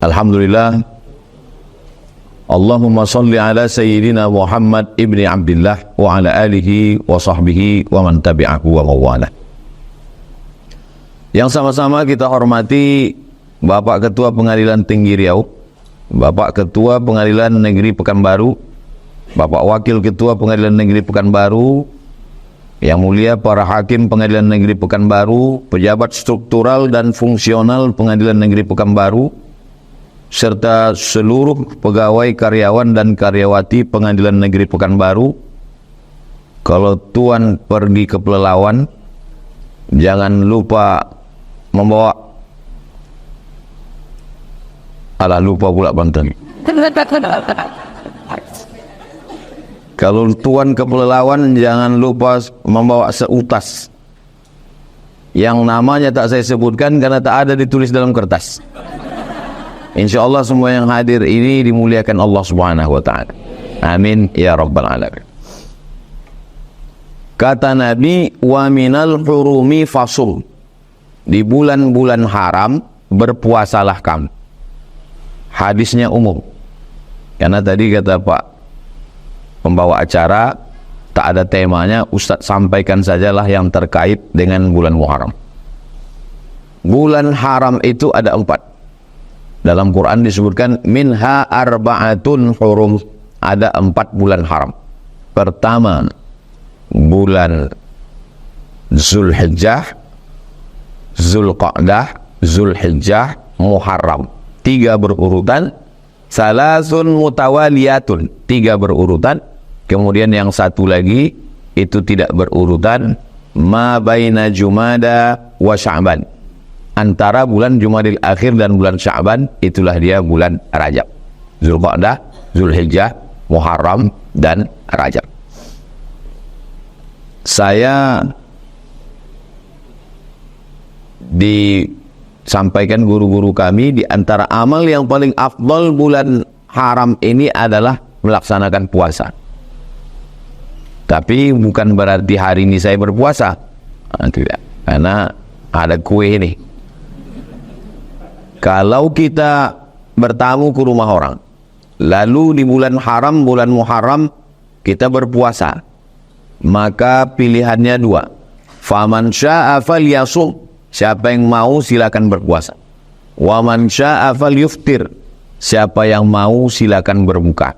Alhamdulillah. Allahumma salli ala sayyidina Muhammad ibni Abdillah wa ala alihi wa sahbihi wa man tabi'ahu wa mawala. Yang sama-sama kita hormati Bapak Ketua Pengadilan Tinggi Riau, Bapak Ketua Pengadilan Negeri Pekanbaru, Bapak Wakil Ketua Pengadilan Negeri Pekanbaru, Yang Mulia para Hakim Pengadilan Negeri Pekanbaru, pejabat struktural dan fungsional Pengadilan Negeri Pekanbaru, serta seluruh pegawai karyawan dan karyawati Pengadilan Negeri Pekanbaru. Kalau Tuan pergi ke Pelalawan, jangan lupa membawa lupa pula Banten. Kalau Tuan ke Pelalawan, jangan lupa membawa seutas yang namanya tak saya sebutkan karena tak ada ditulis dalam kertas. Insya Allah semua yang hadir ini dimuliakan Allah Subhanahu wa ta'ala. Amin ya rabbal alamin. Kata Nabi, wa minal hurumi fasum. Di bulan-bulan haram berpuasalah kamu. Hadisnya umum. Karena tadi kata Pak pembawa acara, tak ada temanya, Ustadz sampaikan sajalah yang terkait dengan bulan Muharram. Bulan haram itu ada 4. Dalam Quran disebutkan minha arba'atun hurum, ada 4 bulan haram. Pertama, bulan Zulhijjah, Zulqa'dah, Zulhijjah, Muharram. 3 berurutan, salasun mutawaliyatun, 3 berurutan. Kemudian yang satu lagi itu tidak berurutan, ma baina Jumada wa Sya'ban. Antara bulan Jumadil Akhir dan bulan Sya'ban, itulah dia bulan Rajab. Zulqa'dah, Zulhijjah, Muharram, dan Rajab. Saya disampaikan guru-guru kami, di antara amal yang paling afdal bulan haram ini adalah melaksanakan puasa. Tapi bukan berarti hari ini saya berpuasa. Tidak, karena ada kue ini. Kalau kita bertamu ke rumah orang, lalu di bulan haram, bulan Muharram, kita berpuasa, maka pilihannya 2. Faman sya'a falyasum, siapa yang mau silakan berpuasa. Wa man sya'a falyuftir, siapa yang mau silakan berbuka.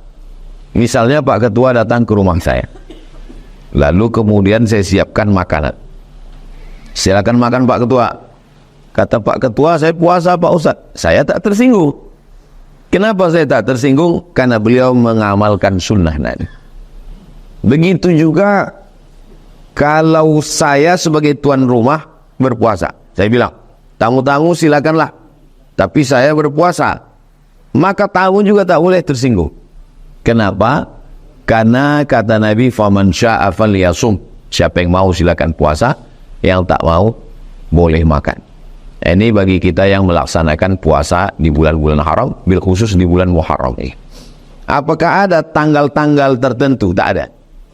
Misalnya Pak Ketua datang ke rumah saya, lalu kemudian saya siapkan makanan. Silakan makan Pak Ketua. Kata Pak Ketua, saya puasa Pak Ustadz. Saya tak tersinggung. Kenapa saya tak tersinggung? Karena beliau mengamalkan sunnah Nabi. Begitu juga kalau saya sebagai tuan rumah berpuasa. Saya bilang, tamu-tamu silakanlah, tapi saya berpuasa. Maka tamu juga tak boleh tersinggung. Kenapa? Karena kata Nabi, faman sya'a falyasum, siapa yang mau silakan puasa, yang tak mau boleh makan. Ini bagi kita yang melaksanakan puasa di bulan-bulan haram, bil khusus di bulan Muharram ini. Apakah ada tanggal-tanggal tertentu? Tak ada.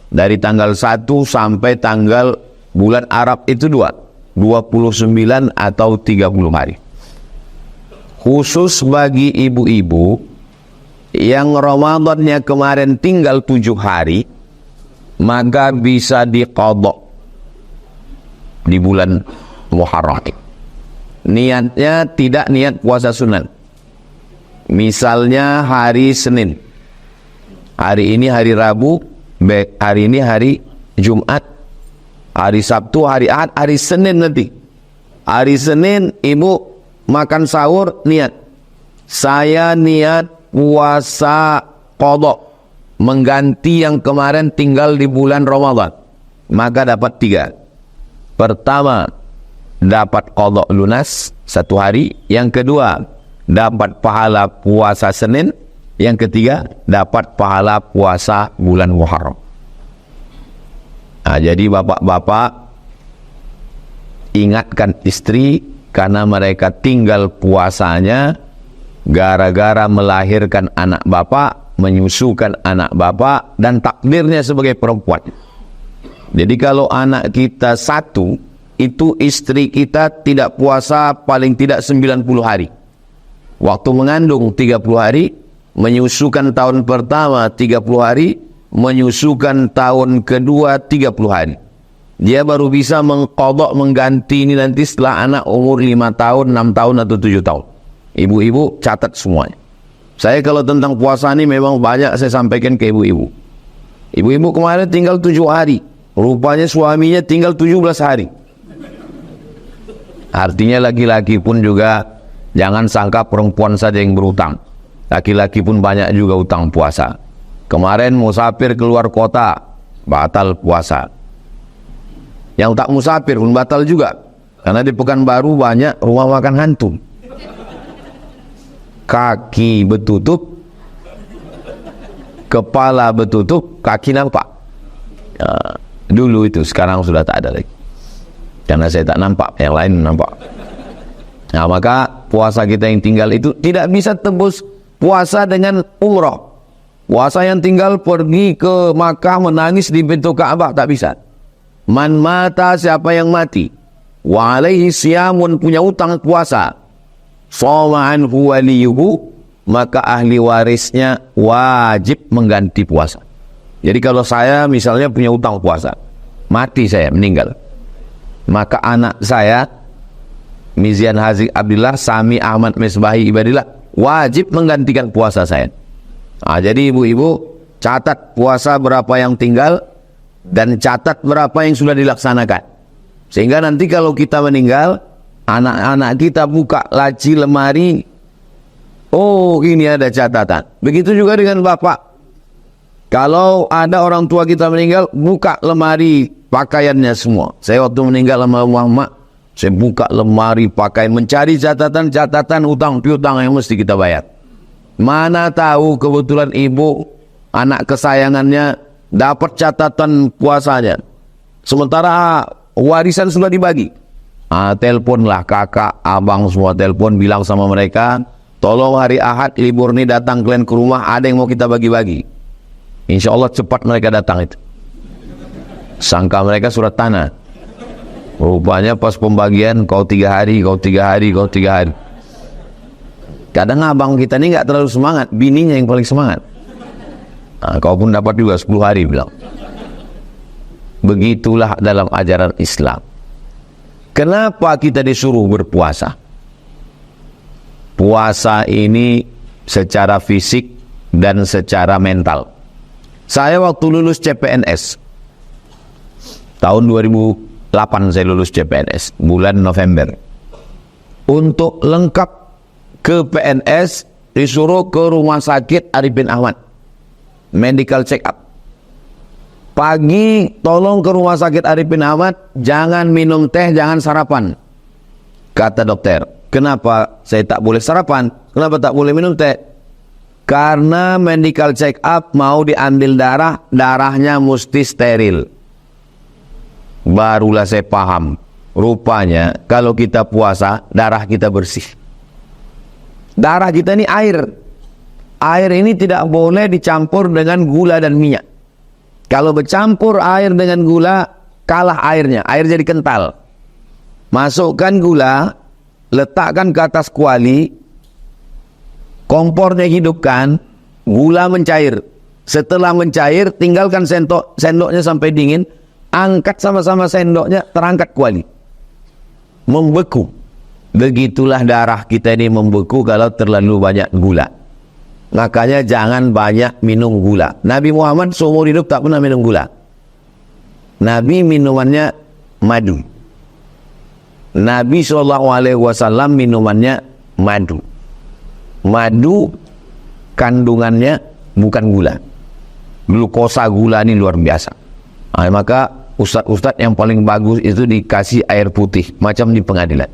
Dari tanggal 1 sampai tanggal bulan Arab itu 29 atau 30 hari. Khusus bagi ibu-ibu yang Ramadannya kemarin tinggal 7 hari, maka bisa diqadha di bulan Muharram. Niatnya tidak niat puasa sunat. Misalnya hari Senin, hari ini hari Rabu, hari ini hari Jumat, hari Sabtu, hari Ahad, hari Senin nanti. Hari Senin ibu makan sahur, niat, saya niat puasa qadha, mengganti yang kemarin tinggal di bulan Ramadan. Maka dapat 3. Pertama, dapat qadha lunas 1 hari. Yang kedua, dapat pahala puasa Senin. Yang ketiga, dapat pahala puasa bulan Muharram. Nah, jadi bapak-bapak ingatkan istri, karena mereka tinggal puasanya gara-gara melahirkan anak bapak, menyusukan anak bapak, dan takdirnya sebagai perempuan. Jadi kalau anak kita 1, itu istri kita tidak puasa paling tidak 90 hari. Waktu mengandung 30 hari, menyusukan tahun pertama 30 hari, menyusukan tahun kedua 30 hari. Dia baru bisa mengqadha, mengganti ini nanti setelah anak umur 5 tahun, 6 tahun atau 7 tahun. Ibu-ibu catat semuanya. Saya kalau tentang puasa ini memang banyak saya sampaikan ke ibu-ibu. Ibu-ibu kemarin tinggal 7 hari. Rupanya suaminya tinggal 17 hari. Artinya laki-laki pun juga jangan sangka perempuan saja yang berutang. Laki-laki pun banyak juga utang puasa. Kemarin musafir keluar kota, batal puasa. Yang tak musafir pun batal juga. Karena di Pekanbaru banyak rumah makan hantu. Kaki bertutup, kepala bertutup, kaki nampak. Dulu itu, sekarang sudah tak ada lagi. Karena saya tak nampak, yang lain nampak. Nah, maka puasa kita yang tinggal itu tidak bisa tembus puasa dengan umrah. Puasa yang tinggal pergi ke Makkah menangis di pintu Ka'bah tak bisa. Man mata, siapa yang mati, wa alaihi siyamun, punya utang puasa, shoma anhu waliyuhu, maka ahli warisnya wajib mengganti puasa. Jadi kalau saya misalnya punya utang puasa, mati saya, meninggal, maka anak saya Mizian Haziq Abdillah, Sami Ahmad Misbahi Ibadillah, wajib menggantikan puasa saya. Nah, jadi ibu-ibu catat puasa berapa yang tinggal dan catat berapa yang sudah dilaksanakan. Sehingga nanti kalau kita meninggal, anak-anak kita buka laci lemari, oh ini ada catatan. Begitu juga dengan bapak. Kalau ada orang tua kita meninggal, buka lemari pakaiannya semua. Saya waktu meninggal sama Muhammad, saya buka lemari pakaian, mencari catatan-catatan utang piutang yang mesti kita bayar. Mana tahu kebetulan ibu, anak kesayangannya, dapat catatan puasanya. Sementara warisan sudah dibagi. Teleponlah kakak, abang semua telepon, bilang sama mereka, tolong hari Ahad libur nih datang kalian ke rumah, ada yang mau kita bagi-bagi. Insya Allah cepat mereka datang itu. Sangka mereka surat tanah. Rupanya pas pembagian, kau 3 hari, kau 3 hari, kau 3 hari. Kadang abang kita ini nggak terlalu semangat, bininya yang paling semangat. Kau pun dapat juga 10 hari, bilang. Begitulah dalam ajaran Islam. Kenapa kita disuruh berpuasa? Puasa ini secara fisik dan secara mental. Saya waktu lulus CPNS, tahun 2008 saya lulus CPNS, bulan November. Untuk lengkap ke PNS, disuruh ke rumah sakit Arifin Ahmad, medical check up. Pagi tolong ke rumah sakit Arifin Ahmad, jangan minum teh, jangan sarapan. Kata dokter, kenapa saya tak boleh sarapan? Kenapa tak boleh minum teh? Karena medical check up mau diambil darah, darahnya mesti steril. Barulah saya paham, rupanya kalau kita puasa, darah kita bersih. Darah kita ini air. Air ini tidak boleh dicampur dengan gula dan minyak. Kalau bercampur air dengan gula, kalah airnya. Air jadi kental. Masukkan gula, letakkan ke atas kuali, kompornya hidupkan, gula mencair. Setelah mencair, tinggalkan sendoknya sampai dingin, angkat sama-sama sendoknya, terangkat kuali. Membeku. Begitulah darah kita ini membeku kalau terlalu banyak gula. Makanya jangan banyak minum gula. Nabi Muhammad seumur hidup tak pernah minum gula. Nabi minumannya madu. Nabi SAW minumannya madu. Madu kandungannya bukan gula. Glukosa gula ini luar biasa. Maka ustadz-ustadz yang paling bagus itu dikasih air putih, macam di pengadilan.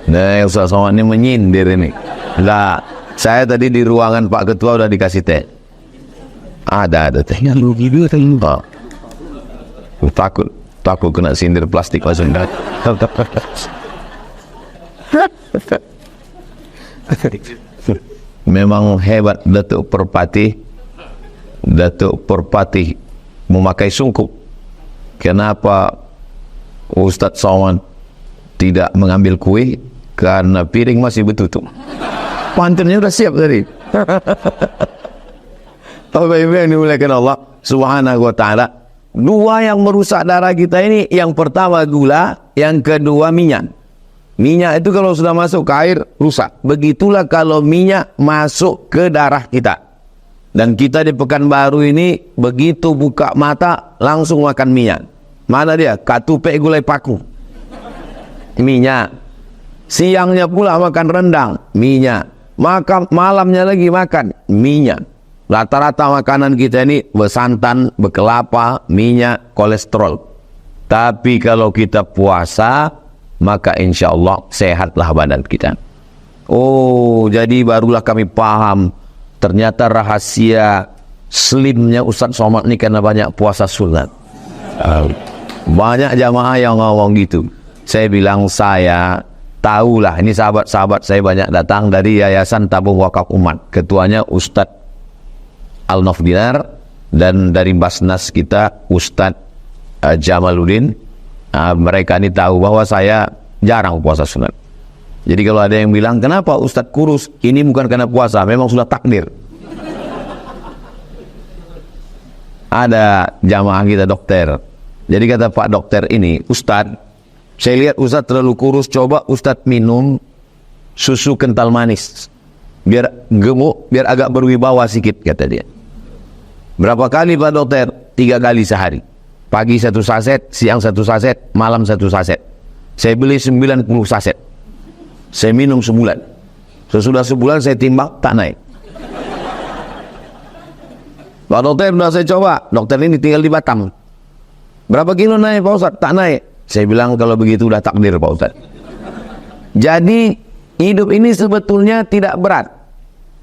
Nah, Ustaz Somad ini menyindir ini. Lah, saya tadi di ruangan Pak Ketua udah dikasih teh. Ada tehnya lu gitu tadi. Takut kena sindir plastik langsung. Memang hebat Datuk Perpati memakai sungkup. Kenapa Ustaz Somad tidak mengambil kue? karena piring masih bertutup. Pantannya udah siap tadi. Bapak Ibu yang dimuliakan Allah Subhanahu wa taala, dua yang merusak darah kita ini, yang pertama gula, yang kedua minyak. Minyak itu kalau sudah masuk ke air rusak. Begitulah kalau minyak masuk ke darah kita. Dan kita di Pekanbaru ini begitu buka mata langsung makan minyak. Mana dia? Katupek gulai paku. Minyak. Siangnya pula makan rendang, minyak. Makan malamnya lagi makan minyak. Rata-rata makanan kita ini bersantan, berkelapa, minyak, kolesterol. Tapi kalau kita puasa, maka insya Allah sehatlah badan kita. Oh, jadi barulah kami paham ternyata rahasia slimnya Ustadz Somad ini karena banyak puasa sunat. Banyak jamaah yang ngomong gitu. Saya bilang, saya tahulah, ini sahabat-sahabat saya banyak datang dari Yayasan Tabung Wakaf Umat. Ketuanya Ustadz Al-Nafdinar, dan dari Basnas kita Ustadz Jamaluddin. Mereka ini tahu bahwa saya jarang puasa sunat. Jadi kalau ada yang bilang, kenapa Ustadz kurus? Ini bukan karena puasa, memang sudah takdir. Ada jamaah kita dokter. Jadi kata Pak dokter ini, Ustadz, saya lihat Ustadz terlalu kurus, coba Ustadz minum susu kental manis. Biar gemuk, biar agak berwibawa sedikit, kata dia. Berapa kali Pak dokter? 3 kali sehari. Pagi 1 saset, siang 1 saset, malam 1 saset. Saya beli 90 saset. Saya minum sebulan. Sesudah sebulan saya timbang, tak naik. Pak dokter, sudah saya coba. Dokter ini tinggal di Batam. Berapa kilo naik Pak Ustadz? Tak naik. Saya bilang, kalau begitu udah takdir Pak Ustadz. Jadi hidup ini sebetulnya tidak berat.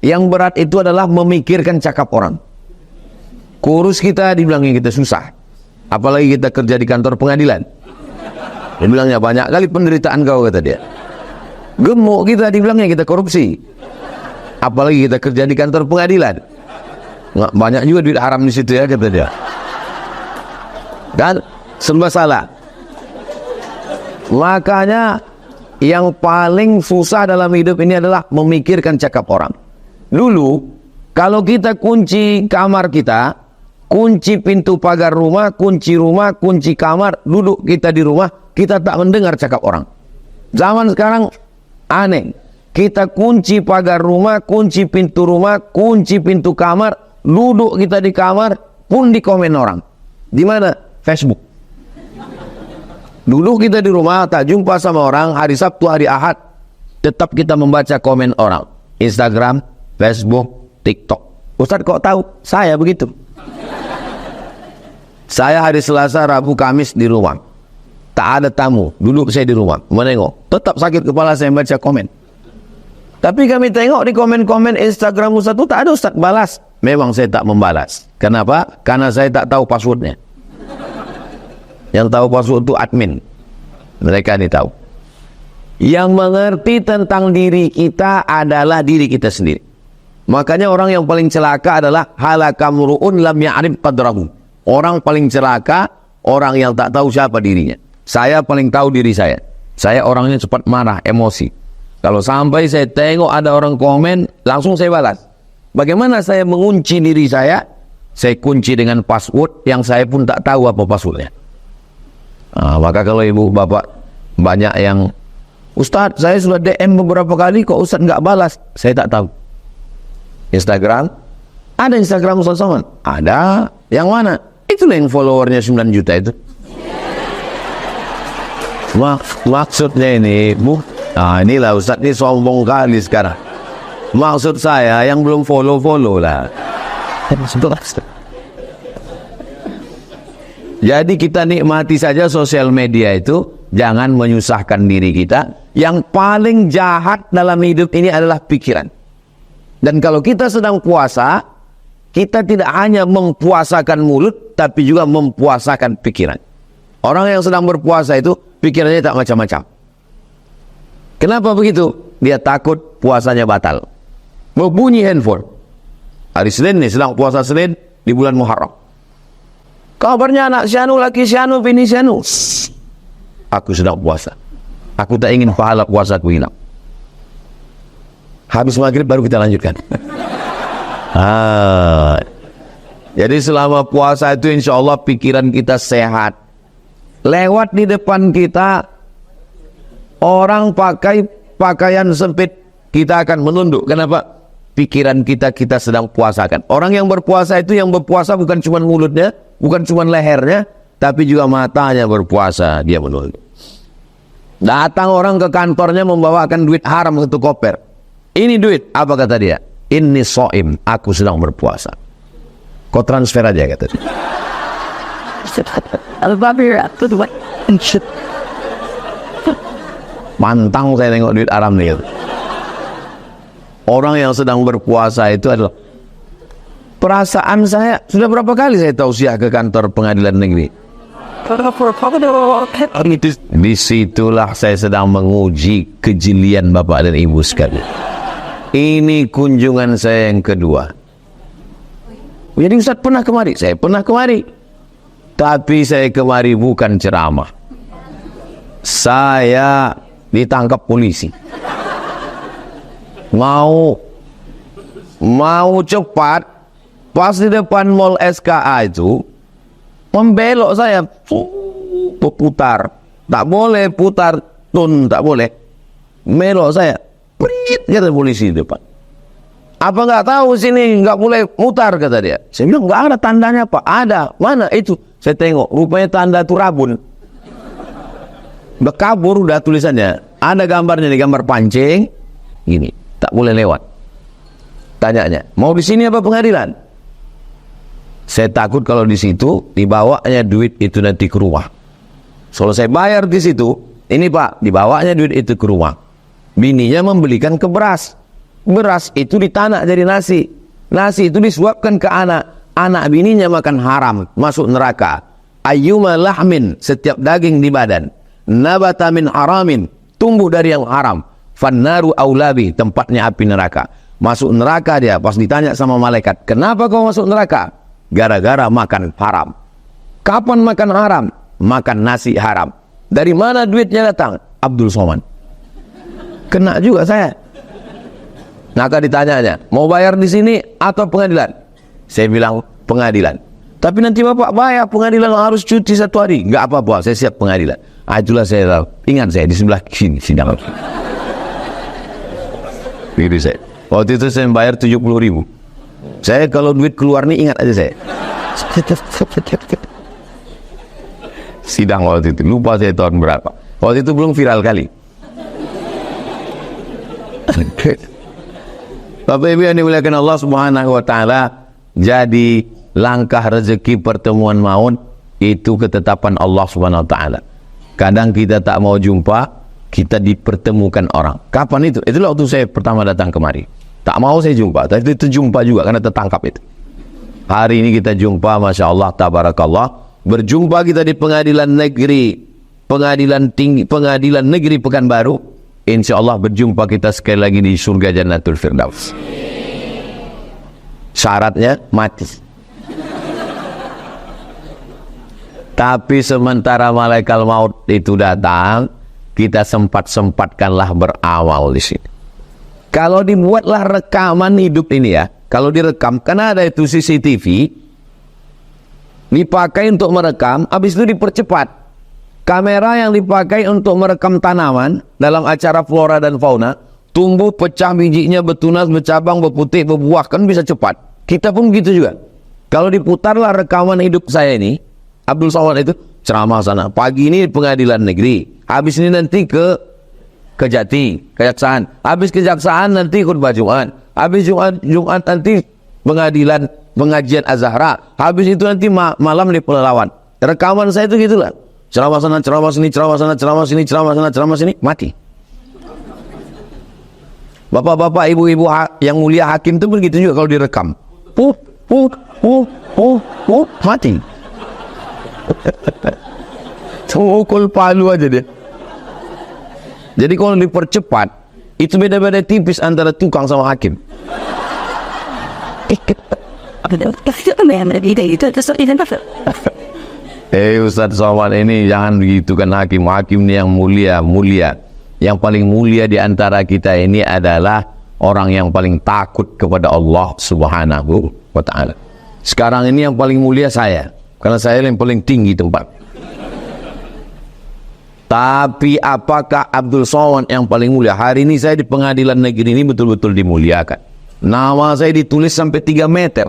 Yang berat itu adalah memikirkan cakap orang. Kurus kita dibilangnya kita susah. Apalagi kita kerja di kantor pengadilan. Dia bilangnya banyak kali penderitaan kau, kata dia. Gemuk kita dibilangnya kita korupsi. Apalagi kita kerja di kantor pengadilan. Banyak juga duit haram di situ ya, kata dia. Dan serba salah. Makanya yang paling susah dalam hidup ini adalah memikirkan cakap orang. Dulu kalau kita kunci kamar kita, kunci pintu pagar rumah, kunci kamar, duduk kita di rumah, kita tak mendengar cakap orang. Zaman sekarang aneh. Kita kunci pagar rumah, kunci pintu rumah, kunci pintu kamar, duduk kita di kamar, pun di komen orang. Di mana? Facebook. Dulu kita di rumah tak jumpa sama orang, hari Sabtu, hari Ahad tetap kita membaca komen orang. Instagram, Facebook, TikTok. Ustadz kok tahu? Saya begitu. Saya hari Selasa, Rabu, Kamis di rumah. Tak ada tamu, duduk saya di rumah menengok. Tetap sakit kepala saya baca komen. Tapi kami tengok di komen-komen Instagram Ustadz itu tak ada Ustadz balas. Memang saya tak membalas. Kenapa? Karena saya tak tahu passwordnya. Yang tahu password itu admin. Mereka ini tahu. Yang mengerti tentang diri kita adalah diri kita sendiri. Makanya orang yang paling celaka adalah halakamru'un lam ya'rif qadrahu. Orang paling celaka orang yang tak tahu siapa dirinya. Saya paling tahu diri saya. Saya orangnya cepat marah, emosi. Kalau sampai saya tengok ada orang komen, langsung saya balas. Bagaimana saya mengunci diri saya? Saya kunci dengan password yang saya pun tak tahu apa passwordnya. Maka kalau ibu bapak banyak yang, Ustadz saya sudah DM beberapa kali kok Ustadz nggak balas, saya tak tahu. Instagram, ada Instagram Ustadz Somad? Ada. Yang mana? Itulah yang followernya 9 juta itu. Maksudnya ini, inilah Ustadz ini sombong kali sekarang. Maksud saya yang belum follow lah. Jadi kita nikmati saja sosial media itu, jangan menyusahkan diri kita. Yang paling jahat dalam hidup ini adalah pikiran. Dan kalau kita sedang puasa, kita tidak hanya mempuasakan mulut, tapi juga mempuasakan pikiran. Orang yang sedang berpuasa itu, pikirannya tak macam-macam. Kenapa begitu? Dia takut puasanya batal. Berbunyi handphone. Hari Senin nih, sedang puasa Senin di bulan Muharram. Kabarnya anak sianu, laki sianu, bini sianu. Aku sedang puasa. Aku tak ingin pahala puasaku hilang. Habis maghrib baru kita lanjutkan. Jadi selama puasa itu insya Allah pikiran kita sehat. Lewat di depan kita orang pakai pakaian sempit, kita akan menunduk. Kenapa? Pikiran kita sedang puasakan. Orang yang berpuasa itu, yang berpuasa bukan cuma mulutnya, bukan cuma lehernya, tapi juga matanya berpuasa, dia menunduk. Datang orang ke kantornya membawakan duit haram satu koper. Ini duit, apa kata dia? Inni so'im, aku sedang berpuasa. Kau transfer aja kata dia. Mantang saya tengok duit haram nih gitu. Orang yang sedang berpuasa itu adalah, perasaan saya sudah berapa kali saya tausiah ke kantor pengadilan negeri. Disitulah saya sedang menguji kejelian bapak dan ibu sekalian. Ini kunjungan saya yang kedua. Jadi Ustaz pernah kemari? Saya pernah kemari. Tapi saya kemari bukan ceramah. Saya ditangkap polisi. Mau cepat, pas di depan mall SKA itu membelok saya, putar, tak boleh putar, tak boleh, melok saya, prit, kata polisi di depan. Apa nggak tahu sini nggak boleh mutar, kata dia. Saya bilang nggak ada tandanya Pak. Ada, mana itu? Saya tengok, rupanya tanda itu rabun. Udah kabur, udah tulisannya, ada gambarnya nih, gambar pancing, gini. Tak boleh lewat. Tanyanya, mau di sini apa pengadilan? Saya takut kalau di situ dibawanya duit itu nanti ke rumah. Kalau saya bayar di situ, ini Pak, dibawanya duit itu ke rumah. Bininya membelikan ke beras. Beras itu ditanak jadi nasi. Nasi itu disuapkan ke anak. Anak bininya makan haram, masuk neraka. Ayyuma lahmin, setiap daging di badan. Nabata min haramin, tumbuh dari yang haram. Fannaru aulabi, tempatnya api neraka. Masuk neraka dia. Pas ditanya sama malaikat, kenapa kau masuk neraka? Gara-gara makan haram. Kapan makan haram? Makan nasi haram. Dari mana duitnya datang? Abdul Somad. Kena juga saya. Maka ditanyanya, mau bayar di sini atau pengadilan? Saya bilang pengadilan. Tapi nanti bapak bayar pengadilan, harus cuti 1 hari. Enggak apa-apa, saya siap pengadilan. Itulah saya ingat, saya di sebelah sini sidang. Saya. Waktu itu saya bayar 70.000. Saya kalau duit keluar nih ingat aja saya. Sidang waktu itu, lupa saya tahun berapa. Waktu itu belum viral kali. Bapak Ibu yang dimuliakan Allah Subhanahu wa taala, jadi langkah rezeki pertemuan maut itu ketetapan Allah Subhanahu wa taala. Kadang kita tak mau jumpa, kita dipertemukan orang. Kapan itu? Itulah waktu saya pertama datang kemari. Tak mau saya jumpa, tapi itu jumpa juga karena tertangkap itu. Hari ini kita jumpa, Masya Allah, tabarakallah. Berjumpa kita di pengadilan negeri, pengadilan tinggi, pengadilan negeri Pekanbaru. Insya Allah berjumpa kita sekali lagi di surga Jannatul Firdaus. Syaratnya mati. Tapi sementara malaikat maut itu datang, kita sempat-sempatkanlah beramal di sini. Kalau dibuatlah rekaman hidup ini ya, kalau direkam, karena ada itu CCTV, dipakai untuk merekam, habis itu dipercepat. Kamera yang dipakai untuk merekam tanaman dalam acara flora dan fauna, tumbuh, pecah bijinya, bertunas, bercabang, berputih, berbuah, kan bisa cepat. Kita pun begitu juga. Kalau diputarlah rekaman hidup saya ini, Abdul Somad itu ceramah sana. Pagi ini pengadilan negeri, habis ini nanti ke Kejati, kejaksaan. Habis kejaksaan nanti khutbah Jumat. Habis Jumat nanti pengadilan, pengajian Az-Zahra. Habis itu nanti malam di Pelalawan. Rekaman saya itu gitulah. Ceramah sana, ceramah sini, ceramah sana, ceramah sini, ceramah sana, ceramah sini, mati. Bapak-bapak, ibu-ibu yang mulia hakim itu begitu juga kalau direkam. Mati. Mukul palu aja dia. Jadi kalau dipercepat, itu beda-beda tipis antara tukang sama hakim. Ustaz Somad ini jangan begitu kan, hakim ini yang mulia. Yang paling mulia di antara kita ini adalah orang yang paling takut kepada Allah Subhanahu wa ta'ala. Sekarang ini yang paling mulia saya, karena saya yang paling tinggi tempat. Tapi apakah Abdul Somad yang paling mulia? Hari ini saya di pengadilan negeri ini betul-betul dimuliakan. Nama saya ditulis sampai 3 meter.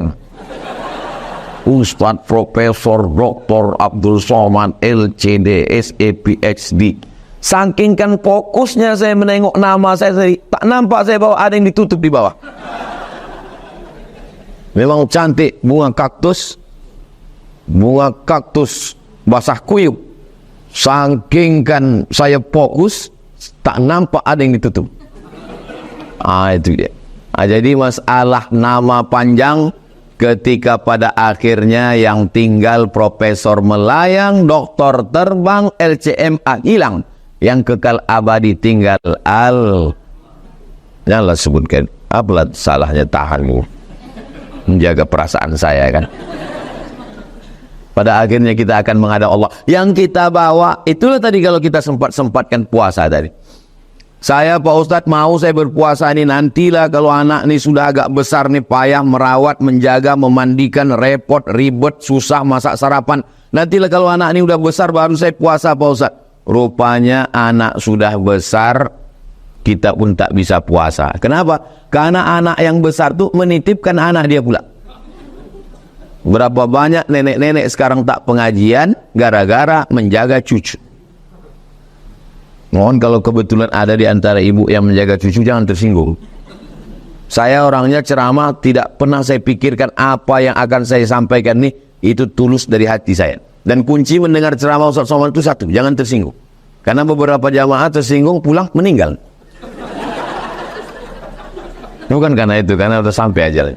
Ustadz Profesor Dr. Abdul Somad LCD SE PhD. Saking kan fokusnya saya menengok nama saya tak nampak saya bawa ada yang ditutup di bawah. Memang cantik bunga kaktus basah kuyup. Saking kan saya fokus tak nampak ada yang ditutup. Itu dia. Jadi masalah nama panjang ketika pada akhirnya yang tinggal profesor melayang, doktor terbang, LCMA hilang. Yang kekal abadi tinggal janganlah sebutkan. Apalah salahnya tahanmu menjaga perasaan saya kan. Pada akhirnya kita akan menghadap Allah. Yang kita bawa itulah tadi kalau kita sempatkan puasa tadi. Saya Pak Ustadz mau saya berpuasa ini nantilah kalau anak ini sudah agak besar nih, payah merawat, menjaga, memandikan, repot, ribet, susah masak sarapan. Nantilah kalau anak ini udah besar baru saya puasa Pak Ustadz. Rupanya anak sudah besar, kita pun tak bisa puasa. Kenapa? Karena anak yang besar tuh menitipkan anak dia pula. Berapa banyak nenek-nenek sekarang tak pengajian gara-gara menjaga cucu. Mohon kalau kebetulan ada di antara ibu yang menjaga cucu jangan tersinggung. Saya orangnya ceramah tidak pernah saya pikirkan apa yang akan saya sampaikan nih itu tulus dari hati saya. Dan kunci mendengar ceramah Ustaz Somad itu satu, jangan tersinggung. Karena beberapa jamaah tersinggung pulang meninggal. Bukan karena itu, karena udah sampai aja.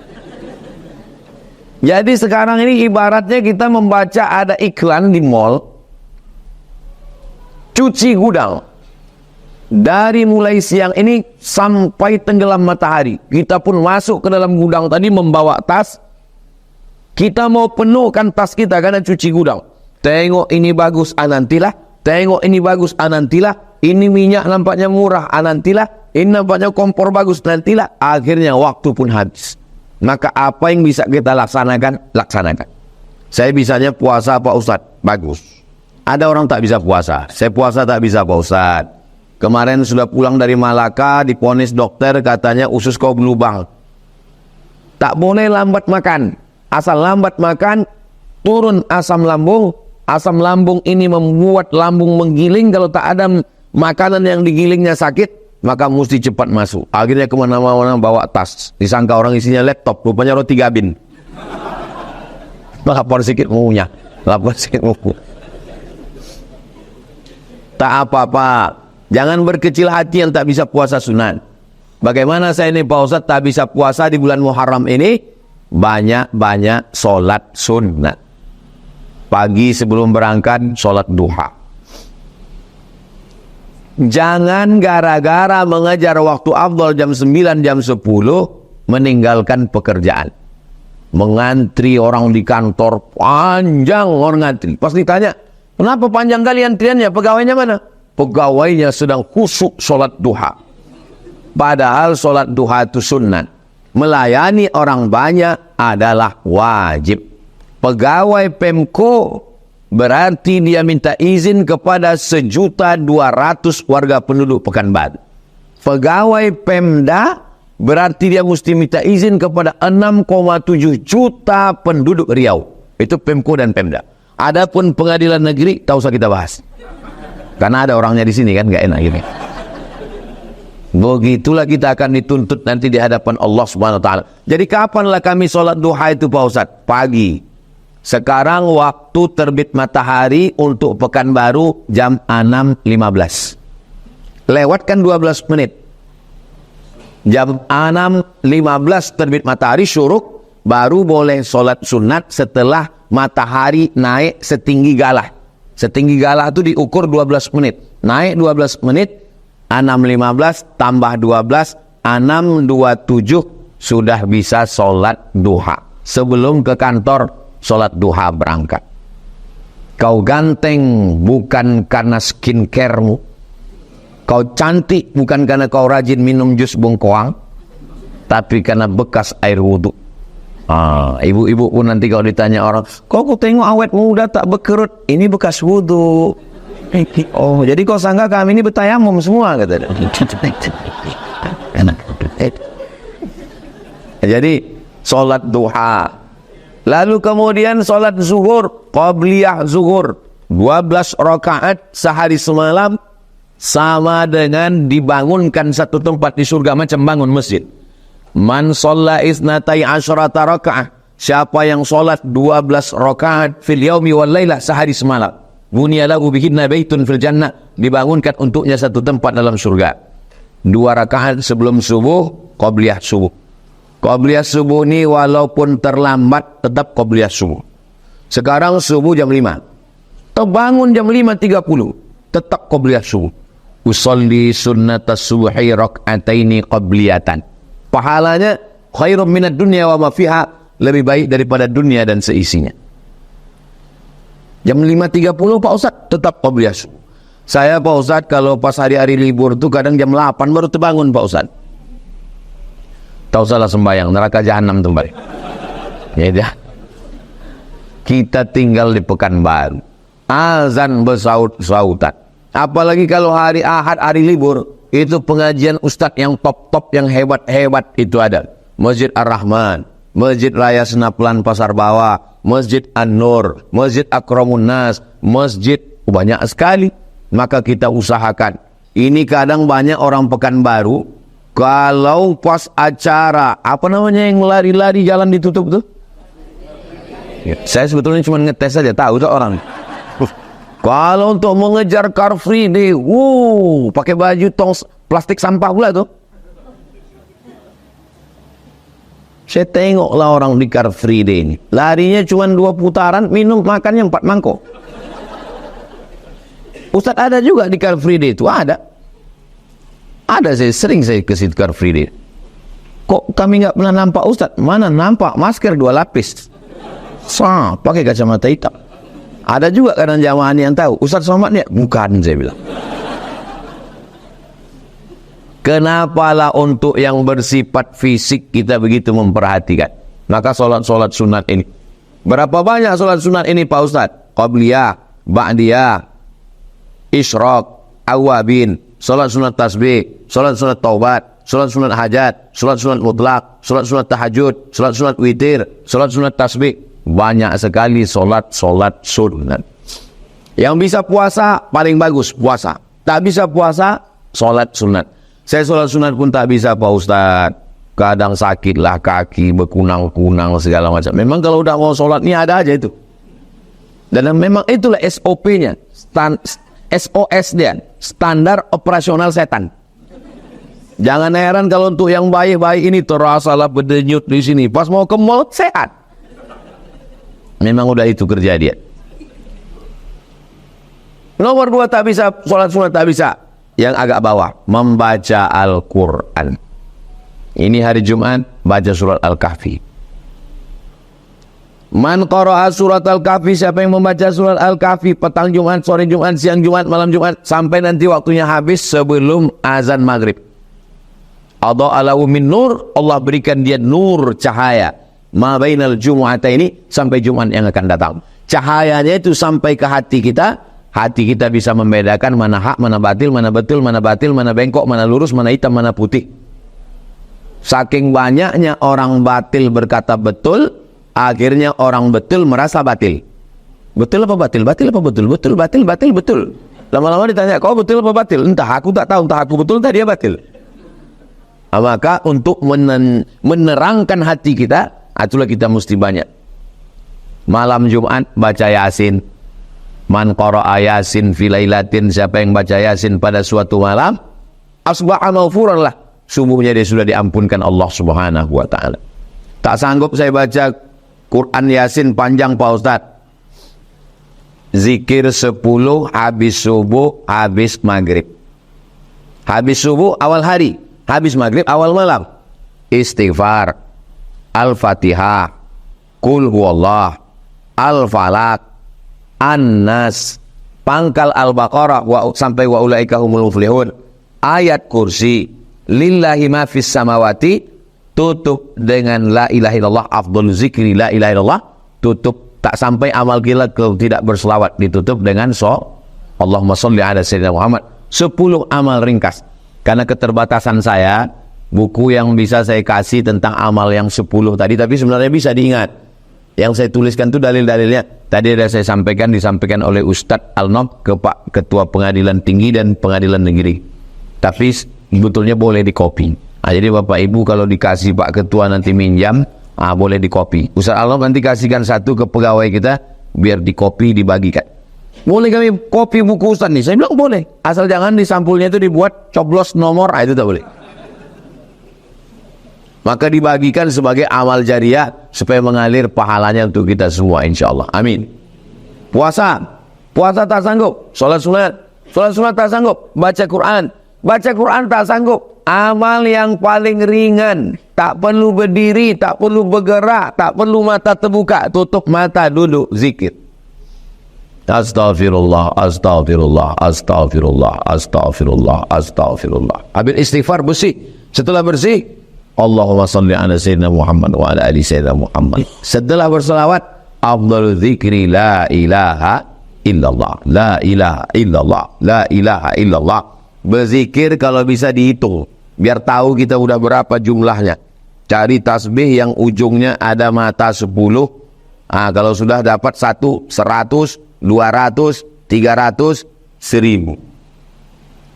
Jadi sekarang ini ibaratnya kita membaca ada iklan di mall cuci gudang. Dari mulai siang ini sampai tenggelam matahari, kita pun masuk ke dalam gudang tadi membawa tas. Kita mau penuhkan tas kita karena cuci gudang. Tengok ini bagus, nantilah. Tengok ini bagus, nantilah. Ini minyak nampaknya murah, nantilah. Ini nampaknya kompor bagus, nantilah. Akhirnya waktu pun habis. Maka apa yang bisa kita laksanakan, laksanakan. Saya bisanya puasa Pak Ustadz, bagus. Ada orang tak bisa puasa. Saya puasa tak bisa Pak Ustadz. Kemarin sudah pulang dari Malaka, diponis dokter katanya usus kau berlubang. Tak boleh lambat makan. Asal lambat makan, turun asam lambung. Asam lambung ini membuat lambung menggiling. Kalau tak ada makanan yang digilingnya sakit, maka mesti cepat masuk. Akhirnya kemana-mana bawa tas. Disangka orang isinya laptop, rupanya roti gabin. Lapor sedikit munya. Lapor sedikit munya. Tak apa-apa. Jangan berkecil hati yang tak bisa puasa sunat. Bagaimana saya ini Pak Ustadz tak bisa puasa di bulan Muharram ini? Banyak-banyak sholat sunat. Pagi sebelum berangkat sholat duha. Jangan gara-gara mengejar waktu afdal jam 9, jam 10 meninggalkan pekerjaan. Mengantri orang di kantor, panjang orang ngantri. Pas ditanya, kenapa panjang kali antriannya? Pegawainya mana? Pegawainya sedang khusyuk sholat duha. Padahal sholat duha itu sunat. Melayani orang banyak adalah wajib. Pegawai Pemko berarti dia minta izin kepada 1.200.000 warga penduduk Pekanbaru. Pegawai Pemda berarti dia mesti minta izin kepada 6,7 juta penduduk Riau. Itu Pemko dan Pemda. Adapun pengadilan negeri tak usah kita bahas. Karena ada orangnya di sini kan, nggak enak gini. Begitulah kita akan dituntut nanti di hadapan Allah Subhanahu wa taala. Jadi kapanlah kami sholat duha itu Pak Ustadz? Pagi. Sekarang waktu terbit matahari untuk Pekanbaru jam 6.15. Lewatkan 12 menit. Jam 6.15 terbit matahari syuruk, baru boleh sholat sunat setelah matahari naik setinggi galah. Setinggi galah itu diukur 12 menit. Naik 12 menit, 6.15 tambah 12, 6.27 sudah bisa sholat duha. Sebelum ke kantor, sholat duha berangkat. Kau ganteng bukan karena skincare-mu. Kau cantik bukan karena kau rajin minum jus bengkoang. tapi karena bekas air wudhu. Ibu-ibu pun nanti kalau ditanya orang, kok aku tengok awet muda tak berkerut, ini bekas wudhu. Oh, jadi kau sangka kami ini bertayamum semua, kata dia. Jadi solat duha, lalu kemudian solat zuhur, qabliyah zuhur 12 rakaat sehari semalam, sama dengan dibangunkan satu tempat di surga macam bangun masjid. Man shalla isnatai asyrata raka'ah, siapa yang solat 12 rakaat fil yaumi wal lailah, sehari semalam, bunya lahu bihinna baitun fil jannah, dibangunkan untuknya satu tempat dalam surga. 2 rakaat sebelum subuh, qabliyah subuh. Qabliyah subuh ni walaupun terlambat tetap qabliyah subuh. Sekarang subuh jam 5, terbangun jam 5.30, tetap qabliyah subuh. Usolli sunnatas subuhi rak'ataini qabliyatan, pahalanya khairum minad dunya wa ma fiha, lebih baik daripada dunia dan seisinya. Jam 5.30 Pak Ustaz tetap qabliyah subuh. Saya Pak Ustaz kalau pas hari-hari libur tuh kadang jam 8 baru terbangun Pak Ustaz. Tak usahlah sembahyang, neraka jahanam tempat. Ya dah. Kita tinggal di Pekanbaru, azan bersaut-sautan. Apalagi kalau hari Ahad, hari libur, itu pengajian ustadz yang top-top, yang hebat-hebat itu ada. Masjid Ar-Rahman, Masjid Raya Senaplan Pasar Bawah, Masjid An-Nur, Masjid Akramun Nas, masjid banyak sekali. Maka kita usahakan. Ini kadang banyak orang Pekanbaru, kalau pas acara, apa namanya yang lari-lari jalan ditutup tuh? Ya, saya sebetulnya cuma ngetes saja, tahu tuh orang. Kalau untuk mengejar Car Free Day, pakai baju tong plastik sampah pula tuh. Saya tengoklah orang di Car Free Day ini, larinya cuma 2 putaran, minum makannya 4 mangkok. Ustadz ada juga di Car Free Day itu, ada. Saya sering ke situ Car Free Day. Kok kami nggak pernah nampak Ustadz? Mana nampak masker 2 lapis, pakai kacamata hitam. Ada juga kadang jamaah yang tahu, Ustadz Somad ni? Bukan, saya bilang. Kenapalah untuk yang bersifat fisik kita begitu memperhatikan? Maka solat-solat sunat ini. Berapa banyak solat sunat ini Pak Ustadz? Qabliyah, Ba'diyah, Isyraq, Awabin, solat sunat tasbih, solat sunat taubat, solat sunat hajat, solat sunat mutlak, solat sunat tahajud, solat sunat witir, solat sunat tasbih. Banyak sekali solat sunat. Yang bisa puasa paling bagus puasa, tak bisa puasa solat sunat. Saya solat sunat pun tak bisa Pak Ustaz. Kadang sakitlah kaki, berkunang-kunang segala macam. Memang kalau udah mau solat ni ada aja itu. Dan memang itulah SOP-nya, SOS dia, standar operasional setan. Jangan heran kalau untuk yang baik-baik ini terasalah berdenyut di sini. Pas mau ke mall sehat. Memang udah itu kerja dia. Nomor 2 tak bisa, sholat sunat tak bisa. Yang agak bawah, membaca Al-Quran. Ini hari Jumat, baca surat Al-Kahfi. Man qara'a surat Al-Kahfi, siapa yang membaca surat Al-Kahfi petang Jumat, sore Jumat, siang Jumat, malam Jumat, sampai nanti waktunya habis sebelum azan maghrib. Adha'alahu min nur, Allah berikan dia nur, cahaya. Ma bainal jumu'ataini, sampai Jumat yang akan datang. Cahayanya itu sampai ke hati kita bisa membedakan mana hak, mana batil, mana betul, mana batil, mana bengkok, mana lurus, mana hitam, mana putih. Saking banyaknya orang batil berkata betul, akhirnya orang betul merasa batil. Betul apa batil? Batil apa betul? Betul, batil, batil, betul. Lama-lama ditanya, kau betul apa batil? Entah, aku tak tahu, entah aku betul, entah dia batil. Maka untuk menerangkan hati kita, itulah kita mesti banyak. Malam Jumat baca Yasin. Man qara'a Yasin fi lailatin, siapa yang baca Yasin pada suatu malam, asbaha maghfuran lah, subuhnya dia sudah diampunkan Allah Subhanahu wa taala. Tak sanggup saya baca Quran Yasin panjang Pak Ustaz. Zikir 10 habis subuh, habis maghrib. Habis subuh awal hari, habis maghrib awal malam. Istighfar, Al-Fatihah, Qul huwallah, Al-Falaq, An-Nas, pangkal Al-Baqarah sampai wa ulaika humul muflihun, ayat kursi, lillahi ma fis samawati tutup dengan la ilaha illallah, afdhalul zikri la ilaha illallah, tutup. Tak sampai amal kita kalau tidak berselawat, ditutup dengan Allahumma sholli ala sayyidina Muhammad. 10 amal ringkas. Karena keterbatasan saya, buku yang bisa saya kasih tentang amal yang 10 tadi, tapi sebenarnya bisa diingat. Yang saya tuliskan itu dalil-dalilnya. Tadi ada saya disampaikan oleh Ustadz Al-Nob ke Pak Ketua Pengadilan Tinggi dan Pengadilan Negeri. Tapi sebetulnya boleh dikopi. Nah, jadi Bapak Ibu kalau dikasih Pak Ketua nanti minjam, boleh dikopi. Ustadz Al-Nob nanti kasihkan satu ke pegawai kita, biar dikopi, dibagikan. Boleh kami kopi buku Ustadz nih? Saya bilang boleh. Asal jangan di sampulnya itu dibuat coblos nomor, itu tak boleh. Maka dibagikan sebagai amal jariah supaya mengalir pahalanya untuk kita semua, insya Allah. Amin. Puasa tak sanggup. Sholat sunat tak sanggup. Baca Quran tak sanggup. Amal yang paling ringan, tak perlu berdiri, tak perlu bergerak, tak perlu mata terbuka, tutup mata duduk zikir. Astaghfirullah, astaghfirullah, astaghfirullah, astaghfirullah, astaghfirullah. Habis istighfar bersih. Setelah bersih, Allahumma salli ala sayyidina Muhammad wa ala ali sayyidina Muhammad. Setelah berselawat, afdhalu dzikri la ilaha illallah, la ilaha illallah, la ilaha illallah. Berzikir kalau bisa dihitung, biar tahu kita udah berapa jumlahnya. Cari tasbih yang ujungnya ada mata 10. Kalau sudah dapat 1, 100, 200, 300, 1000.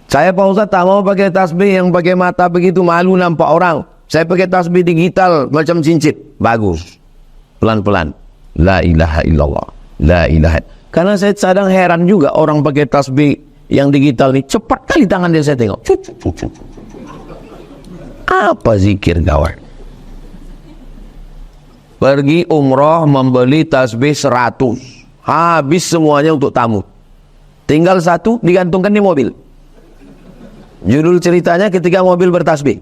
Saya Pak Ustaz tak mau pakai tasbih yang pakai mata begitu, malu nampak orang. Saya pakai tasbih digital macam cincin. Bagus. Pelan-pelan. La ilaha illallah. La ilaha. Karena saya kadang heran juga orang pakai tasbih yang digital ini. Cepat kali tangan dia saya tengok. Apa zikir kawan? Pergi umroh membeli tasbih 100. Habis semuanya untuk tamu. Tinggal 1 digantungkan di mobil. Judul ceritanya ketika mobil bertasbih.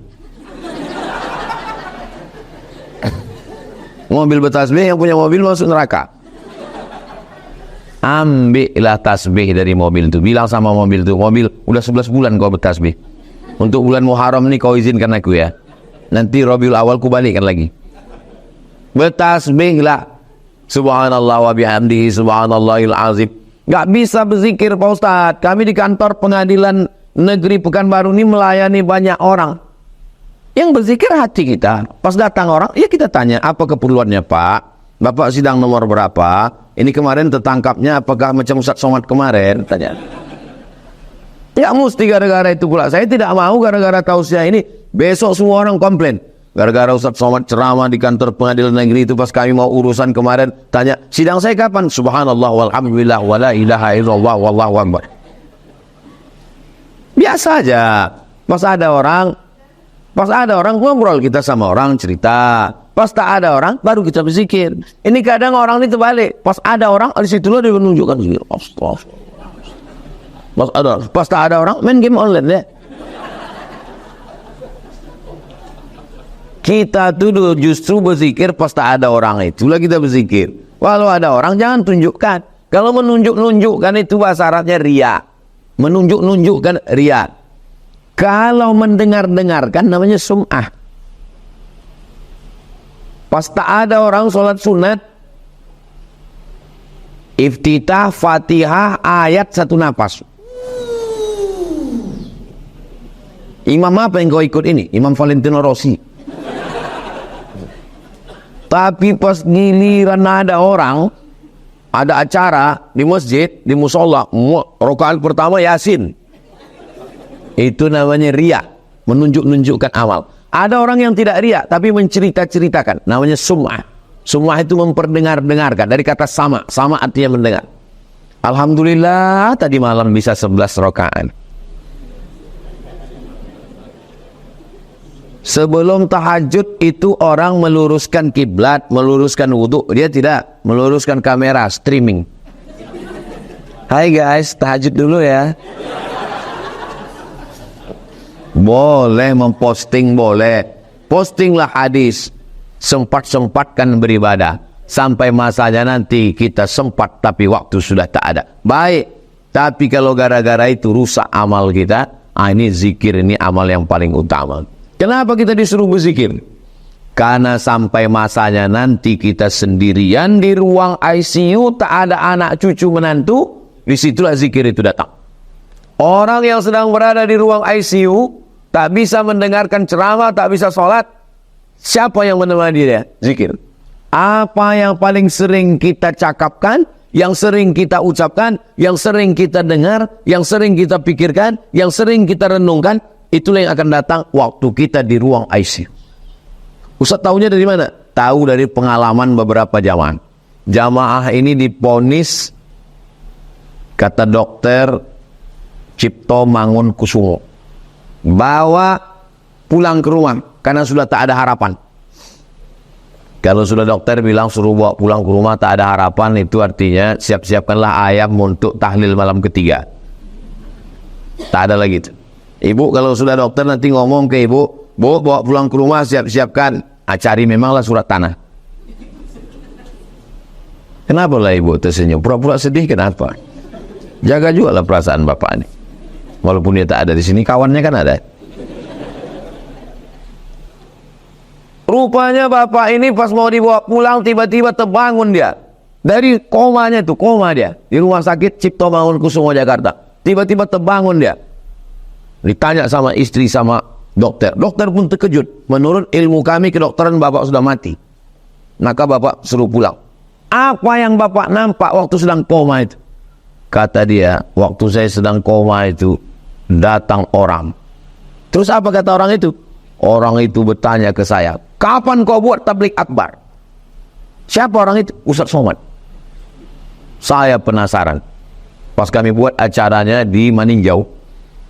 Mobil bertasbih, yang punya mobil masuk neraka. Ambillah tasbih dari mobil itu. Bilang sama mobil itu, mobil udah 11 bulan kau bertasbih. Untuk bulan Muharram ini kau izinkan aku ya. Nanti Rabiul Awal ku balikkan lagi. Bertasbihlah. Subhanallah wa bihamdihi subhanallahil azim. Gak bisa berzikir Pak Ustadz. Kami di kantor Pengadilan Negeri Pekanbaru ini melayani banyak orang. Yang berzikir hati kita. Pas datang orang, ya kita tanya, apa keperluannya Pak? Bapak sidang nomor berapa? Ini kemarin tertangkapnya apakah macam Ustadz Somad kemarin? Tanya. Ya mesti gara-gara itu pula. Saya tidak mau gara-gara tausiah ini besok semua orang komplain. Gara-gara Ustadz Somad ceramah di kantor Pengadilan Negeri itu pas kami mau urusan kemarin, tanya, sidang saya kapan? Subhanallah walhamdulillah wala ilaha illallah wallahu akbar. Biasa aja. Pas ada orang ngobrol, kita sama orang cerita. Pas tak ada orang baru kita berzikir. Ini kadang orang ini terbalik. Pas ada orang di situ dia menunjukkan zikir. Pas tak ada orang main game online ya. Kita tuh justru berzikir pas tak ada orang, itulah kita berzikir. Walau ada orang jangan tunjukkan. Kalau menunjukkan itu bahasa Arabnya riya. Menunjukkan riya. Kalau mendengarkan namanya sum'ah. Pas tak ada orang sholat sunat, iftitah, fatihah, ayat satu napas. Imam apa yang kau ikut ini? Imam Valentino Rossi. Tapi pas giliran ada orang, ada acara di masjid, di musola, rakaat pertama Yasin. Itu namanya riya, menunjukkan amal. Ada orang yang tidak riya, tapi menceritakan, namanya sum'ah. Sum'ah itu memperdengarkan, dari kata sama artinya mendengar. Alhamdulillah, tadi malam bisa 11 rakaat. Sebelum tahajud itu orang meluruskan kiblat, meluruskan wudhu. Dia tidak meluruskan kamera, streaming. Hai guys, tahajud dulu ya. Boleh memposting, boleh. Postinglah hadis. Sempat-sempatkan beribadah. Sampai masanya nanti kita sempat tapi waktu sudah tak ada. Baik. Tapi kalau gara-gara itu rusak amal kita, ini zikir, ini amal yang paling utama. Kenapa kita disuruh berzikir? Karena sampai masanya nanti kita sendirian di ruang ICU, tak ada anak cucu menantu, disitulah zikir itu datang. Orang yang sedang berada di ruang ICU, tak bisa mendengarkan ceramah, tak bisa sholat, siapa yang menemani dia? Zikir. Apa yang paling sering kita cakapkan, yang sering kita ucapkan, yang sering kita dengar, yang sering kita pikirkan, yang sering kita renungkan, itulah yang akan datang waktu kita di ruang ICU. Ustaz tahunya dari mana? Tahu dari pengalaman beberapa jamaah. Jamaah ini diponis, kata dokter Cipto Mangunkusumo, bawa pulang ke rumah karena sudah tak ada harapan. Kalau sudah dokter bilang suruh bawa pulang ke rumah tak ada harapan, itu artinya siap-siapkanlah ayam untuk tahlil malam ketiga. Tak ada lagi itu. Ibu kalau sudah dokter nanti ngomong ke ibu, Bu, bawa pulang ke rumah, siap-siapkan. Cari memanglah surat tanah. Kenapa lah ibu tersenyum? Pura-pura sedih kenapa? Jaga juga lah perasaan bapak ini. Walaupun dia tak ada di sini, kawannya kan ada. Rupanya bapak ini pas mau dibawa pulang, tiba-tiba terbangun dia. Dari komanya itu, koma dia. Di rumah sakit Cipto Mangunkusumo Jakarta. Tiba-tiba terbangun dia. Ditanya sama istri sama dokter. Dokter pun terkejut. Menurut ilmu kami kedokteran bapak sudah mati. Maka bapak suruh pulang. Apa yang bapak nampak waktu sedang koma itu? Kata dia, waktu saya sedang koma itu datang orang. Terus apa kata orang itu? Orang itu bertanya ke saya, kapan kau buat tablik akbar? Siapa orang itu? Ustaz Somad. Saya penasaran. Pas kami buat acaranya di Maninjau,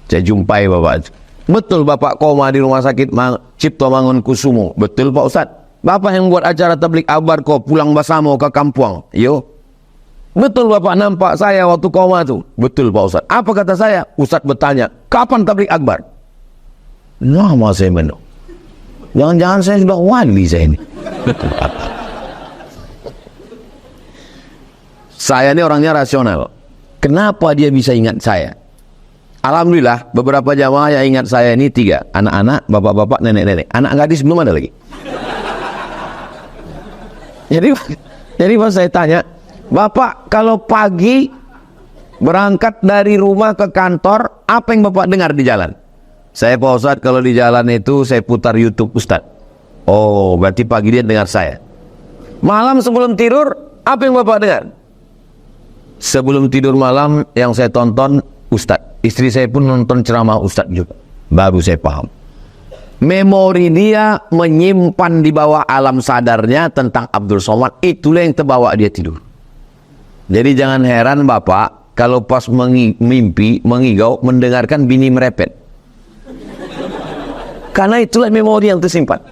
saya jumpai bapak itu. Betul bapak koma di rumah sakit Cipto Mangunkusumo. Betul Pak Ustaz. Bapak yang buat acara tablik akbar kok pulang bersama ke kampung. Yo. Betul bapak nampak saya waktu koma tuh. Betul Pak Ustaz. Apa kata saya? Ustaz bertanya, kapan tablik akbar? Lama saya menung. Jangan-jangan saya sudah wali saya ini. Saya ini orangnya rasional. Kenapa dia bisa ingat saya? Alhamdulillah beberapa jamaah yang ingat saya ini 3. Anak-anak, bapak-bapak, nenek-nenek. Anak gadis belum ada lagi. Jadi pas saya tanya, Bapak kalau pagi berangkat dari rumah ke kantor, apa yang Bapak dengar di jalan? Saya Pak Ustadz kalau di jalan itu saya putar YouTube Ustadz. Oh berarti pagi dia dengar saya. Malam sebelum tidur, apa yang Bapak dengar? Sebelum tidur malam yang saya tonton Ustadz. Istri saya pun nonton ceramah Ustadz juga. Baru saya paham. Memori dia menyimpan di bawah alam sadarnya tentang Abdul Somad. Itulah yang terbawa dia tidur. Jadi jangan heran Bapak kalau pas mimpi, mengigau, mendengarkan bini merepet. Karena itulah memori yang tersimpan.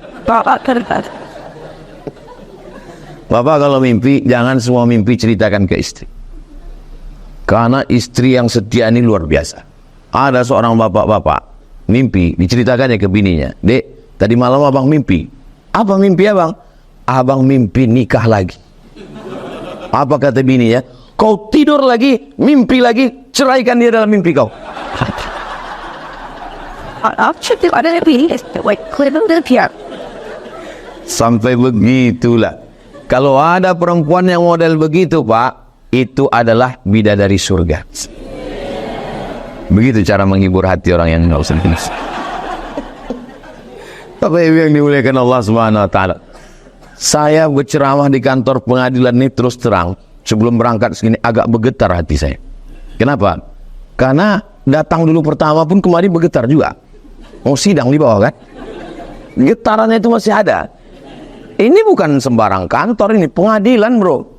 Bapak kalau mimpi, jangan semua mimpi ceritakan ke istri. Karena istri yang setia ini luar biasa. Ada seorang bapak-bapak mimpi, diceritakannya ke bininya. Dek, tadi malam abang mimpi. Apa mimpi abang? Abang mimpi nikah lagi. Apa kata bininya? Kau tidur lagi, mimpi lagi, ceraikan dia dalam mimpi kau. Sampai begitulah. Kalau ada perempuan yang model begitu Pak, itu adalah bidadari surga. Begitu cara menghibur hati orang yang nggak usah nangis. Bapak Ibu yang dimuliakan Allah Subhanahu Wa Taala, saya berceramah di kantor pengadilan ini terus terang sebelum berangkat segini agak bergetar hati saya. Kenapa? Karena datang dulu pertama pun kemarin bergetar juga. Mau sidang di bawah kan? Getarannya itu masih ada. Ini bukan sembarang kantor, ini pengadilan bro.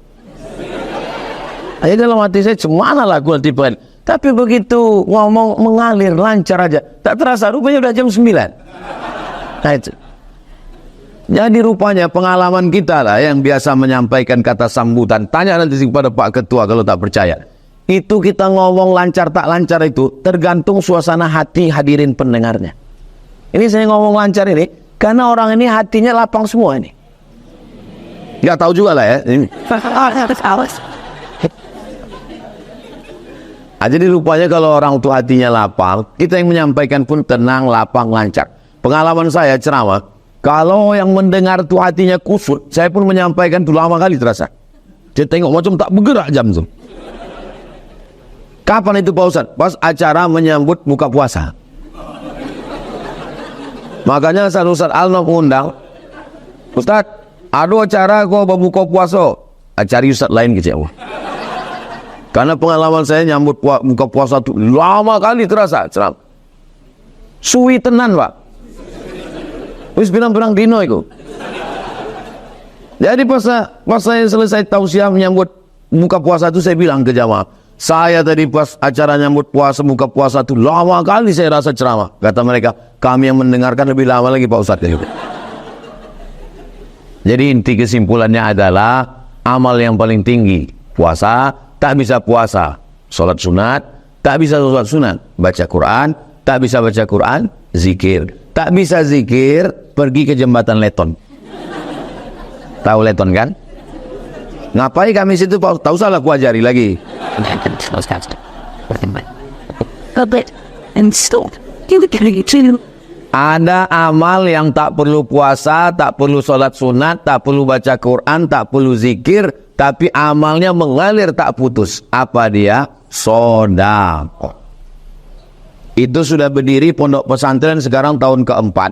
Aja dalam hati saya cemana lah aku nanti pengen. Tapi begitu ngomong mengalir lancar aja, tak terasa rupanya udah jam 9. Nah itu. Jadi rupanya pengalaman kita lah yang biasa menyampaikan kata sambutan. Tanya nanti kepada Pak Ketua kalau tak percaya. Itu kita ngomong lancar tak lancar itu tergantung suasana hati hadirin pendengarnya. Ini saya ngomong lancar ini karena orang ini hatinya lapang semua ini. Nggak tahu juga lah ya. Jadi rupanya kalau orang itu hatinya lapang, kita yang menyampaikan pun tenang, lapang, lancar. Pengalaman saya ceramah, Kalau yang mendengar tuh hatinya kusut, saya pun menyampaikan tuh lama kali terasa. Dia tengok macam tak bergerak jam tu. Kapan itu Pak Ustaz? Pas acara menyambut buka puasa. Makanya Ustaz Alno undang, Ustaz, ada acara kau berbuka puasa. Cari Ustaz lain ke cik. Karena pengalaman saya nyambut buka puasa tu lama kali terasa ceram. Suwi tenan Pak. Wis pirang-pirang dino itu. Jadi pas saya selesai tausiah menyambut buka puasa itu, saya bilang ke jamaah, saya tadi pas acara nyambut puasa buka puasa itu lama kali saya rasa ceramah. Kata mereka, kami yang mendengarkan lebih lama lagi Pak Ustadz. Jadi inti kesimpulannya adalah amal yang paling tinggi puasa. Tak bisa puasa sholat sunat, tak bisa sholat sunat baca Quran, tak bisa baca Quran zikir, tak bisa zikir pergi ke jembatan Leton. Tahu Leton kan? Ngapain kami situ Pak? Tahu salah ku ajari lagi. Ada amal yang tak perlu puasa, tak perlu sholat sunat, tak perlu baca Quran, tak perlu zikir, tapi amalnya mengalir tak putus. Apa dia? Sedekah. Itu sudah berdiri pondok pesantren sekarang tahun keempat.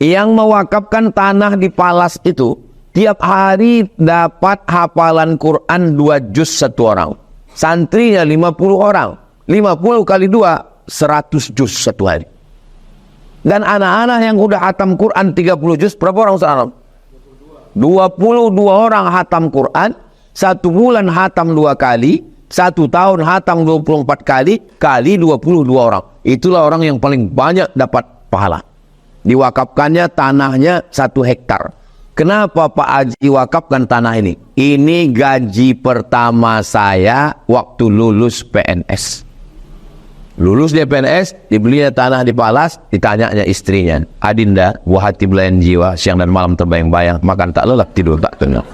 Yang mewakafkan tanah di Palas itu tiap hari dapat hafalan Quran 2 juz satu orang. Santrinya 50 orang. 50 kali 2, 100 juz satu hari. Dan anak-anak yang udah hatam Quran 30 juz, berapa orang Ustaz? 22 orang hatam Quran, 1 bulan hatam 2 kali, 1 tahun hatam 24 kali, kali 22 orang. Itulah orang yang paling banyak dapat pahala. Diwakafkannya tanahnya 1 hektar. Kenapa Pak Haji wakafkan tanah ini? Ini gaji pertama saya waktu lulus PNS. Lulus dia PNS, dibelinya tanah di Palas, ditanyanya istrinya, Adinda, buah hati belayan jiwa, siang dan malam terbayang-bayang, makan tak lelap, tidur tak kenyang.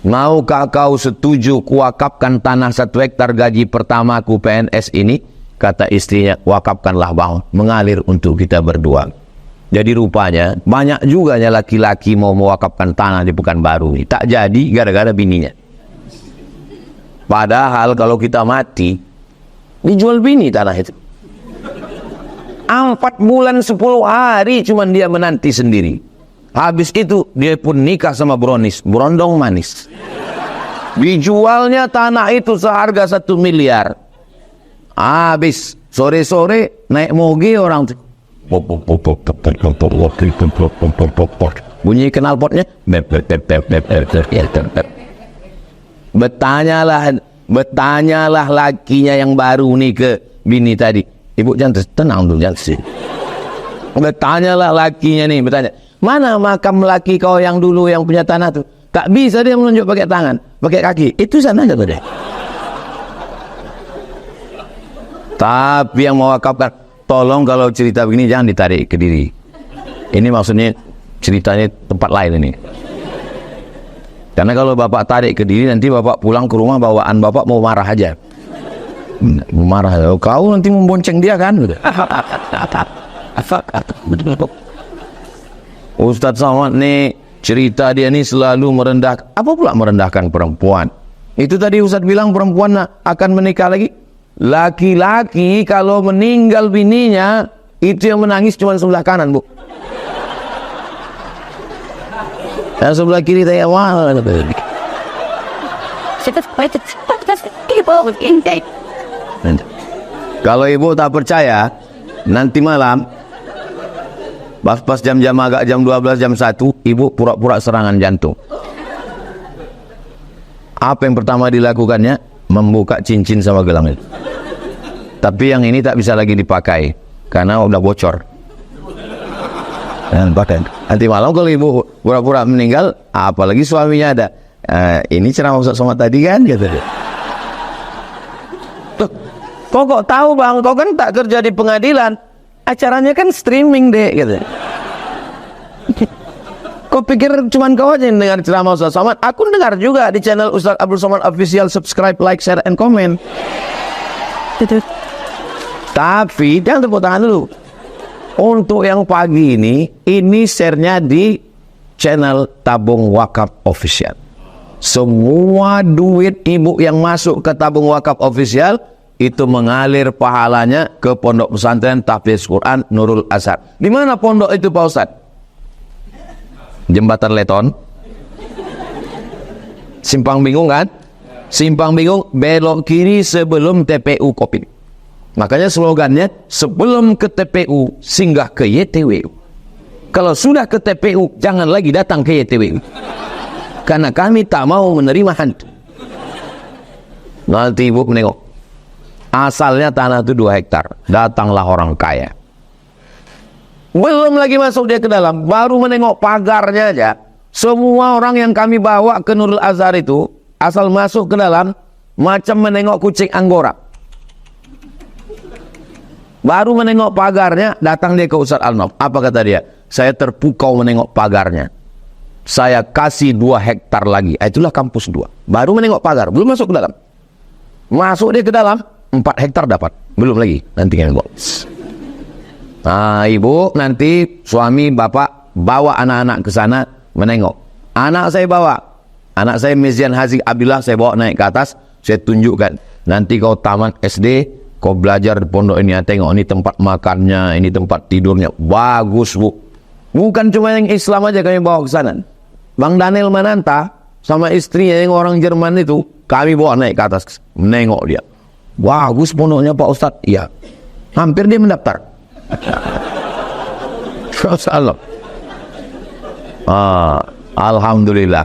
Maukah kau setuju kuwakafkan tanah 1 hektar gaji pertamaku PNS ini? Kata istrinya, wakafkanlah bang, mengalir untuk kita berdua. Jadi rupanya banyak juga laki-laki mau mewakafkan tanah di Pekanbaru ini. Tak jadi gara-gara bininya. Padahal kalau kita mati, dijual bini tanah itu. 4 bulan 10 hari cuman dia menanti sendiri. Habis itu dia pun nikah sama Brondong manis. Dijualnya tanah itu seharga 1 miliar. Habis sore-sore naik moge orang tuh. Bunyi knalpotnya. Bertanyalah lakinya yang baru nih ke bini tadi. Ibu jangan tenang dulu, jangan sih. Bertanyalah lakinya nih, bertanya, mana makam laki kau yang dulu yang punya tanah tuh? Tak bisa dia menunjuk pakai tangan, pakai kaki. Itu sana kata dia. Tapi yang mewakafkan, tolong kalau cerita begini jangan ditarik ke diri. Ini maksudnya ceritanya tempat lain ini. Karena kalau bapak tarik ke diri, nanti bapak pulang ke rumah bawaan bapak mau marah aja. Mau marah, kau nanti membonceng dia kan? Ustadz Somad nih cerita dia nih selalu merendahkan. Apa pula merendahkan perempuan? Itu tadi Ustadz bilang perempuan akan menikah lagi. Laki-laki kalau meninggal bininya, itu yang menangis cuma sebelah kanan, Bu. Dan sebelah kiri saya wah. Kalau ibu tak percaya, nanti malam pas jam-jam agak jam 12 jam 1, ibu pura-pura serangan jantung. Apa yang pertama dilakukannya? Membuka cincin sama gelang itu. Tapi yang ini tak bisa lagi dipakai karena udah bocor. Nanti malam kalau ibu pura-pura meninggal, apalagi suaminya ada, ini ceramah Ustaz Somad tadi kan, gitu. Kok tahu bang? Kau kan tak kerja di pengadilan, acaranya kan streaming deh, gitu. Kau pikir cuman kau aja yang dengar ceramah Ustaz Somad? Aku dengar juga di channel Ustaz Abdul Somad Official. Subscribe, like, share, and comment. Tapi jangan tepuk tangan dulu. Untuk yang pagi ini share-nya di channel Tabung Wakaf Official. Semua duit ibu yang masuk ke Tabung Wakaf Official itu mengalir pahalanya ke Pondok Pesantren Tahfiz Quran Nurul Azhar. Di mana pondok itu Pak Ustadz? Jembatan Leton. Simpang Bingung kan? Simpang Bingung belok kiri sebelum TPU Kopi. Makanya slogannya, sebelum ke TPU singgah ke YTWU. Kalau sudah ke TPU jangan lagi datang ke YTWU. Karena kami tak mau menerima hantu. Nanti ibu menengok. Asalnya tanah itu 2 hektar. Datanglah orang kaya. Belum lagi masuk dia ke dalam, baru menengok pagarnya aja. Semua orang yang kami bawa ke Nurul Azhar itu, asal masuk ke dalam, macam menengok kucing Anggora. Baru menengok pagarnya, datang dia ke Ustadz Al-Nof. Apa kata dia? Saya terpukau menengok pagarnya. Saya kasih 2 hektar lagi. Itulah kampus 2. Baru menengok pagar, belum masuk ke dalam. Masuk dia ke dalam, 4 hektar dapat. Belum lagi, nanti kan gol. Nah, ibu nanti suami bapak bawa anak-anak ke sana menengok. Anak saya bawa. Anak saya Mizian Hazi Abdillah saya bawa naik ke atas. Saya tunjukkan. Nanti kau tamat SD, kau belajar di pondok ini, tengok ini tempat makannya, ini tempat tidurnya, bagus bu. Bukan cuma yang Islam aja kami bawa ke sana. Bang Daniel Mananta sama istrinya yang orang Jerman itu, kami bawa naik ke atas, menengok dia. Bagus pondoknya Pak Ustadz. Iya. Hampir dia mendaftar. Masyaallah. Alhamdulillah.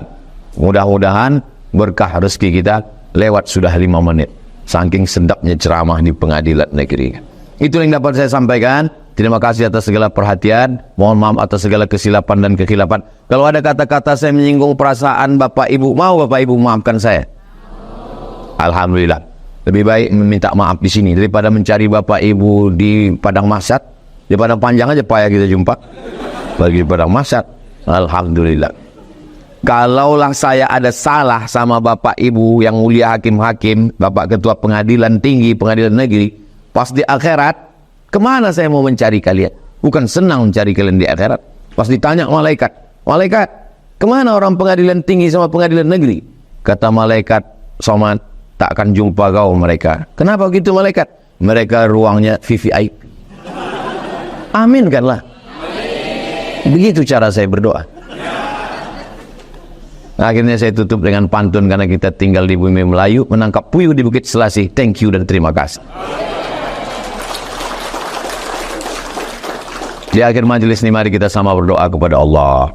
Mudah-mudahan berkah rezeki kita lewat sudah 5 menit. Saking sedapnya ceramah di pengadilan negeri. Itu yang dapat saya sampaikan. Terima kasih atas segala perhatian. Mohon maaf atas segala kesilapan dan kekhilapan. Kalau ada kata-kata saya menyinggung perasaan Bapak Ibu, mau Bapak Ibu maafkan saya? Alhamdulillah. Lebih baik meminta maaf di sini daripada mencari Bapak Ibu di padang mahsyar. Di padang panjang aja payah kita jumpa. Bagi di padang mahsyar. Alhamdulillah. Kalaulah saya ada salah sama Bapak Ibu yang mulia hakim-hakim, Bapak Ketua Pengadilan Tinggi, Pengadilan Negeri, pas di akhirat, kemana saya mau mencari kalian? Bukan senang mencari kalian di akhirat. Pas ditanya malaikat, malaikat, kemana orang Pengadilan Tinggi sama Pengadilan Negeri? Kata malaikat, Somad, tak akan jumpa kau mereka. Kenapa gitu malaikat? Mereka ruangnya VVIP. Amin kanlah. Begitu cara saya berdoa. Akhirnya saya tutup dengan pantun karena kita tinggal di bumi Melayu, menangkap puyuh di Bukit Selasih. Thank you dan terima kasih. Di akhir majelis ini mari kita sama berdoa kepada Allah.